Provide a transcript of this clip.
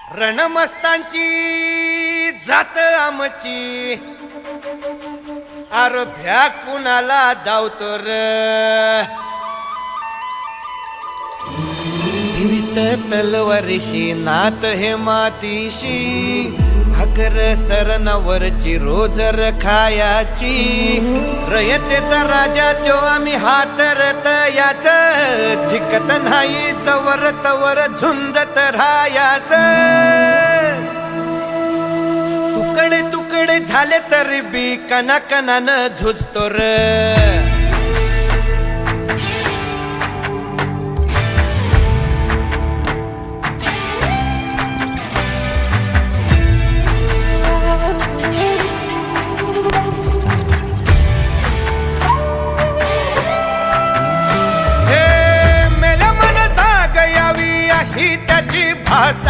रणमस्तांची जात आमची अरे भ्या कुणाला धावतो र फिरित तलवारीशी नात हे मातीशी भाकर सरणावरची रोजर खायाची रयतेचा राजा त्यो आम्ही हातरत याच जिकत नाही जवर तवर झुंजत राहायाच तुकडे तुकडे झाले तरी बी कणाकणानं झुजतो र